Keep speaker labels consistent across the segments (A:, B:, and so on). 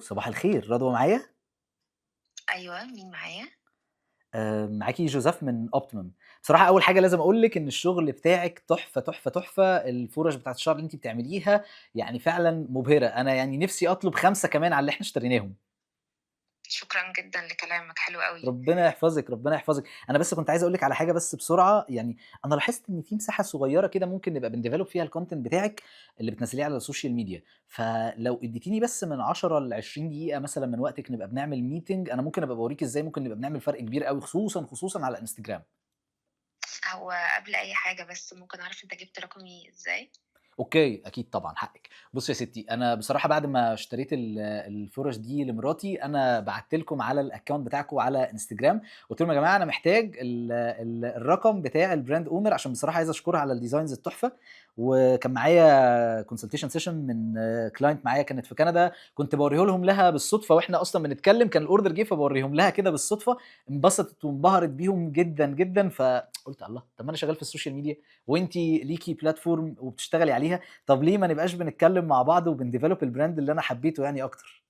A: ألو، صباح الخير، رضوى معايا؟
B: أيوه، مين معايا؟
A: معاكِ جوزيف من Optimum. بصراحة أول حاجة لازم أقول لِك إن الشغل بتاعِك تحفة، تحفة، تحفة، الفُرَش بتاعة الشعر اللي أنتِ بتعمليها يعني فعلًا مُبهرة، أنا يعني نِفْسي أطلب 5 كمان على اللي إحنا اشتريناهم.
B: شكرًا جدًا لكلامك، حلو أوي.
A: ربنا يحفظِك، ربنا يحفظِك. أنا بس كنت عايز أقول لِك على حاجة بس بسرعة، يعني أنا لاحظت إن في مساحة صغيّرة كده ممكن نبقى بنdevelop فيها الcontent بتاعِك اللي بتنزّليه على السوشيال ميديا، فلو ادّيتيني بس من 10 ل20 دقيقة مثلًا من وقتِك نبقى بنعمل meeting، أنا ممكن أبقى باوريكِ إزاي ممكن نبقى بنعمل فرق كبير أوي خصوصًا، خصوصًا على Instagram.
B: هو قبل أي حاجة بس ممكن أعرف أنت جِبت رقمي إزاي؟
A: أوكي، أكيد طبعًا حقِّك. بُصّي يا ستّي، أنا بصراحة بعد ما اشتريت الفُرَش دي لمراتي، أنا بعتّ لكم على الaccount بتاعكم على Instagram، قُلت لهم: "يا جماعة أنا محتاج الرقم بتاع الbrand owner." عشان بصراحة عايز أشكرها على الdesigns التحفة، وكان معايا consultation session من client معايا كانت في كندا، كنت باوريه لها بالصدفة وإحنا أصلًا بنتكلّم، كان الorder جِه فباوريهم لها كده بالصدفة، انبسطت وانبهرت بيهم جدًا، جدًا، فقُلت الله! طَب ما أنا شغّال في السوشيال ميديا وأنتِ ليكِ platform وبتشتغلي عليها، طب ليه ما نبقاش بنتكلم مع بعض وبنdevelop الbrand اللي أنا حبيته يعني أكتر؟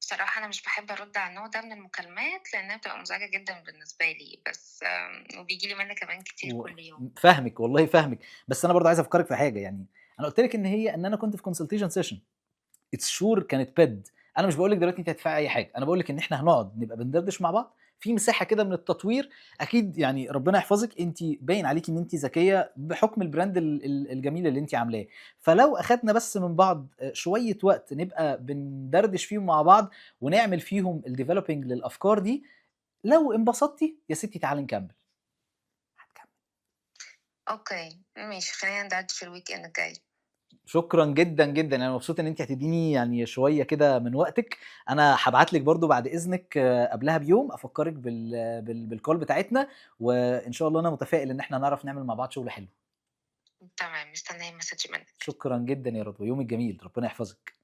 B: بصراحة أنا مش باحب أرُد على النوع ده من المكالمات، لإنها بتبقى مزعجة جدًا بالنسبة لي، بس وبييجي لي منها كمان كتير
A: و
B: كل يوم.
A: فاهمِك، والله فاهمِك، بس أنا برضه عايز أفكّرِك في حاجة يعني، أنا قُلت لِك إن أنا كنت في consultation session it's sure كانت paid. أنا مش باقول لِك دلوقتي أنتِ هتدفعي أي حاجة، أنا باقول لِك إن إحنا هنقعد نبقى بندردش مع بعض، في مساحة كده من التطوير، أكيد يعني ربنا يحفظِك أنتِ باين عليكِ إن أنتِ ذكية بحكم الbrand الجميل اللي أنتِ عاملاه، فلو أخدنا بس من بعض شوية وقت نبقى بندردش فيهم مع بعض ونعمل فيهم الdeveloping للأفكار دي، لو انبسطتِ يا ستي تعالي نكمّل. هتكمّل.
B: أوكي، ماشي، خلّينا ندردش في الweekend الجاي.
A: شكرًا جدًا، جدًا، أنا مبسوط إن أنتِ هتدّيني يعني شوية كده من وقتِك، أنا هابعت لِك برضه بعد إذنِك قبلها بيوم أفكّرِك بالcall بتاعتنا، وإن شاء الله أنا متفائل إن إحنا هنعرف نعمل مع بعض شغل حلو.
B: تمام، مستنية message منّك.
A: شكرًا جدًا يا رضوى، يومِك جميل، ربنا يحفظِك.